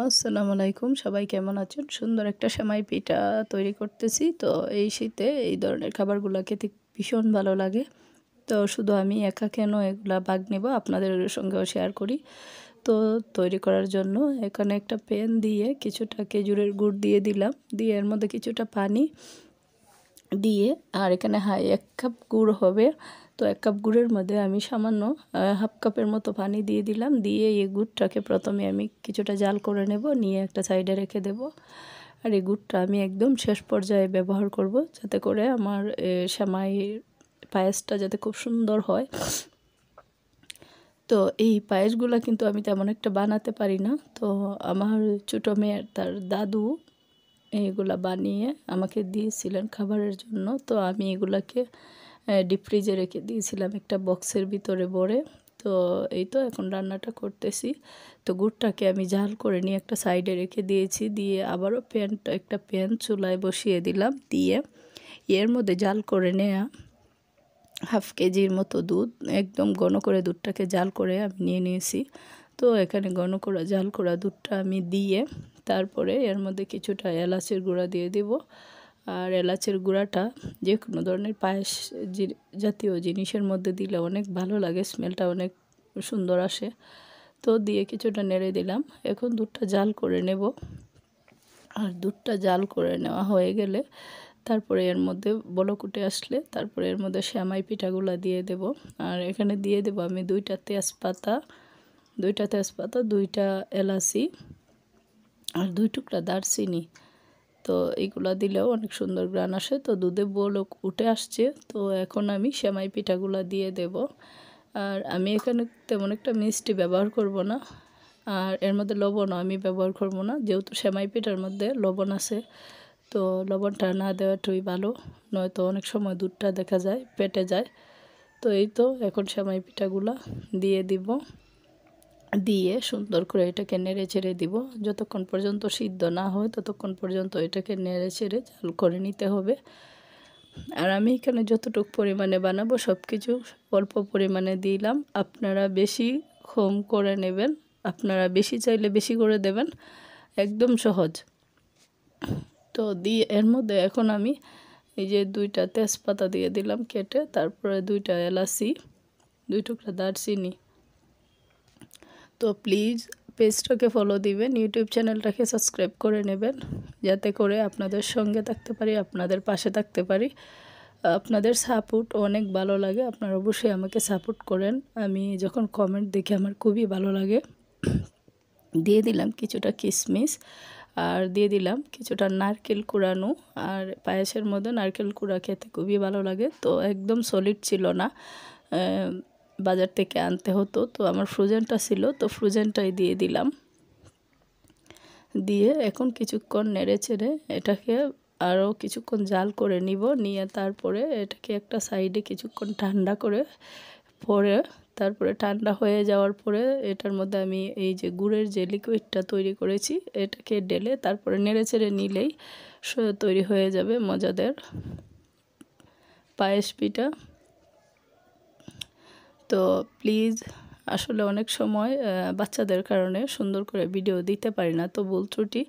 আসসালামু আলাইকুম, সবাই কেমন আছেন? সুন্দর একটা সেমাই পিঠা তৈরি করতেছি। তো এই শীতে এই ধরনের খাবারগুলো খেতে ভীষণ ভালো লাগে। তো শুধু আমি একা কেন এগুলা ভাগ নেব, আপনাদের সঙ্গেও শেয়ার করি। তো তৈরি করার জন্য এখানে একটা প্যান দিয়ে কিছুটা খেজুরের গুড় দিয়ে দিলাম, দিয়ে এর মধ্যে কিছুটা পানি দিয়ে, আর এখানে 1 কাপ গুড় হবে। তো 1 কাপ গুড়ের মধ্যে আমি সামান্য হাফ কাপের মতো পানি দিয়ে দিলাম। দিয়ে এই গুড়টাকে প্রথমে আমি কিছুটা জাল করে নেব, নিয়ে একটা সাইডে রেখে দেব। আর এই গুড়টা আমি একদম শেষ পর্যায়ে ব্যবহার করব, যাতে করে আমার সেমাই পায়েসটা যাতে খুব সুন্দর হয়। তো এই পায়েসগুলো কিন্তু আমি তেমন একটা বানাতে পারি না। তো আমার ছোটো মেয়ের তার দাদু এগুলা বানিয়ে আমাকে দিয়েছিলেন খাবারের জন্য। তো আমি এগুলাকে ডিপ ফ্রিজে রেখে দিয়েছিলাম একটা বক্সের ভিতরে ভরে। তো এই তো এখন রান্নাটা করতেছি। তো গুড়টাকে আমি জাল করে নিয়ে একটা সাইডে রেখে দিয়েছি, দিয়ে আবারও একটা প্যান চুলায় বসিয়ে দিলাম, দিয়ে এর মধ্যে জাল করে নেয়া 1/2 কেজির মতো দুধ, একদম ঘন করে দুধটাকে জাল করে আমি নিয়ে নিয়েছি। তো এখানে ঘন করা জাল করা দুধটা আমি দিয়ে তারপরে এর মধ্যে কিছুটা এলাচের গুঁড়া দিয়ে দিব। আর এলাচের গুঁড়াটা যে কোনো ধরনের পায়েস জাতীয় জিনিসের মধ্যে দিলে অনেক ভালো লাগে, স্মেলটা অনেক সুন্দর আসে। তো দিয়ে কিছুটা নেড়ে দিলাম। এখন দুধটা জাল করে নেব। আর দুধটা জাল করে নেওয়া হয়ে গেলে তারপরে এর মধ্যে বলক উঠে আসলে তারপরে এর মধ্যে সেমাই পিঠাগুলো দিয়ে দেব। আর এখানে দিয়ে দেব আমি 2টা তেজপাতা, 2টা এলাচি আর 2 টুকরা দারচিনি। তো এইগুলা দিলেও অনেক সুন্দর ঘ্রাণ আসে। তো দুধে বলক উঠে আসছে, তো এখন আমি সেমাই পিঠাগুলো দিয়ে দেব। আর আমি এখানে তেমন একটা মিষ্টি ব্যবহার করব না, আর এর মধ্যে লবণও আমি ব্যবহার করব না, যেহেতু সেমাই পিঠার মধ্যে লবণ আছে। তো লবণটা না দেওয়াটাই ভালো, নয়তো অনেক সময় দুধটা দেখা যায় পেটে যায়। তো এই তো এখন সেমাই পিঠাগুলা দিয়ে দিব, দিয়ে সুন্দর করে এটাকে নেড়ে ছেড়ে দিব। যতক্ষণ পর্যন্ত সিদ্ধ না হয় ততক্ষণ পর্যন্ত এটাকে নেড়ে ছেড়ে জাল করে নিতে হবে। আর আমি এখানে যতটুকু পরিমাণে বানাবো সব কিছু অল্প পরিমাণে দিলাম, আপনারা বেশি কম করে নেবেন, আপনারা বেশি চাইলে বেশি করে দেবেন, একদম সহজ। তো দিয়ে এর মধ্যে এখন আমি এই যে 2টা তেজপাতা দিয়ে দিলাম কেটে, তারপরে 2টা এলাচি, 2 টুকরা দারচিনি। তো প্লিজ পেজটাকে ফলো দিবেন, ইউটিউব চ্যানেলটাকে সাবস্ক্রাইব করে নেবেন, যাতে করে আপনাদের সঙ্গে থাকতে পারি, আপনাদের পাশে থাকতে পারি। আপনাদের সাপোর্ট অনেক ভালো লাগে, আপনারা অবশ্যই আমাকে সাপোর্ট করেন। আমি যখন কমেন্ট দেখি আমার খুবই ভালো লাগে। দিয়ে দিলাম কিছুটা কিশমিশ, আর দিয়ে দিলাম কিছুটা নারকেল কুড়ানো। আর পায়েসের মধ্যে নারকেল কুড়া খেতে খুবই ভালো লাগে। তো একদম সলিড ছিল না, বাজার থেকে আনতে হতো। তো আমার ফ্রোজেনটা ছিল, তো ফ্রোজেনটাই দিয়ে দিলাম। দিয়ে এখন কিছুক্ষণ নেড়ে চেড়ে এটাকে আরও কিছুক্ষণ জাল করে নিব, নিয়ে তারপরে এটাকে একটা সাইডে কিছুক্ষণ ঠান্ডা করে পরে তারপরে ঠান্ডা হয়ে যাওয়ার পরে এটার মধ্যে আমি এই যে গুড়ের যে লিকুইডটা তৈরি করেছি এটাকে ঢেলে তারপরে নেড়ে চেড়ে নিলেই তৈরি হয়ে যাবে মজাদার পায়েস পিঠা। তো প্লিজ, আসলে অনেক সময় বাচ্চাদের কারণে সুন্দর করে ভিডিও দিতে পারি না, তো ভুল ত্রুটি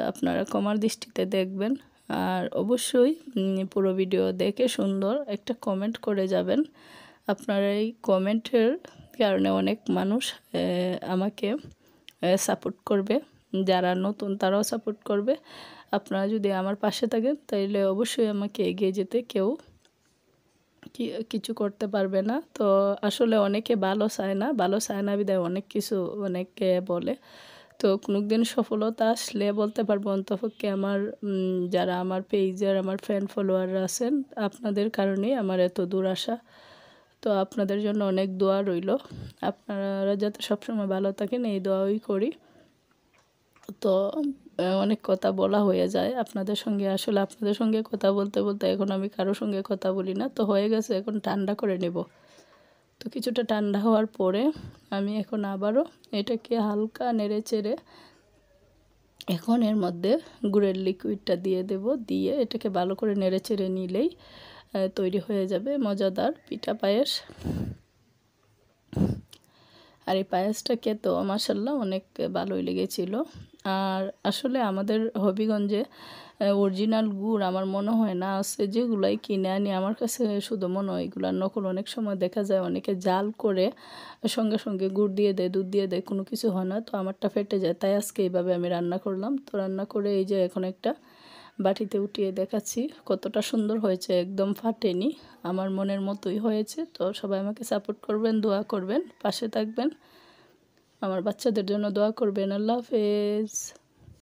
আপনারা ক্ষমার দৃষ্টিতে দেখবেন। আর অবশ্যই পুরো ভিডিও দেখে সুন্দর একটা কমেন্ট করে যাবেন। আপনার এই কমেন্টের কারণে অনেক মানুষ আমাকে সাপোর্ট করবে, যারা নতুন তারাও সাপোর্ট করবে। আপনারা যদি আমার পাশে থাকেন তাহলে অবশ্যই আমাকে এগিয়ে যেতে কেউ কিছু করতে পারবে না। তো আসলে অনেকে ভালো চায় না বিধায় অনেক কিছু অনেকে বলে। তো কোনোদিন সফলতা আসলে বলতে পারবো অন্তপক্ষে আমার যারা আমার পেজের আমার ফ্রেন্ড ফলোয়াররা আছেন, আপনাদের কারণেই আমার এত দূর আসা। তো আপনাদের জন্য অনেক দোয়া রইল, আপনারা যাতে সবসময় ভালো থাকেন এই দোয়াই করি। তো অনেক কথা বলা হয়ে যায় আপনাদের সঙ্গে, আসলে আপনাদের সঙ্গে কথা বলতে বলতে এখন আমি কারোর সঙ্গে কথা বলি না। তো হয়ে গেছে, এখন ঠান্ডা করে নেব। তো কিছুটা ঠান্ডা হওয়ার পরে আমি এখন আবারও এটাকে হালকা নেড়ে চেড়ে এখন এর মধ্যে গুড়ের লিকুইডটা দিয়ে দেব, দিয়ে এটাকে ভালো করে নেড়ে চেড়ে নিলেই তৈরি হয়ে যাবে মজাদার পিঠা পায়েস। আর এই পায়েসটা খেতেও মাশাআল্লাহ অনেক ভালোই লেগেছিল। আর আসলে আমাদের হবিগঞ্জে অরিজিনাল গুড় আমার মনে হয় না আছে, যেগুলাই কিনে আনি আমার কাছে শুধু মনে হয় এগুলার নকল। অনেক সময় দেখা যায় অনেকে জাল করে সঙ্গে সঙ্গে গুড় দিয়ে দেয়, দুধ দিয়ে দেয়, কোনো কিছু হয় না। তো আমারটা ফেটে যায়, তাই আজকে এইভাবে আমি রান্না করলাম। তো রান্না করে এই যে এখন একটা বাটিতে উঠিয়ে দেখাচ্ছি কতটা সুন্দর হয়েছে, একদম ফাটেনি, আমার মনের মতোই হয়েছে। তো সবাই আমাকে সাপোর্ট করবেন, দোয়া করবেন, পাশে থাকবেন, আমার বাচ্চাদের জন্য দোয়া করবেন। আল্লাহ হাফেজ।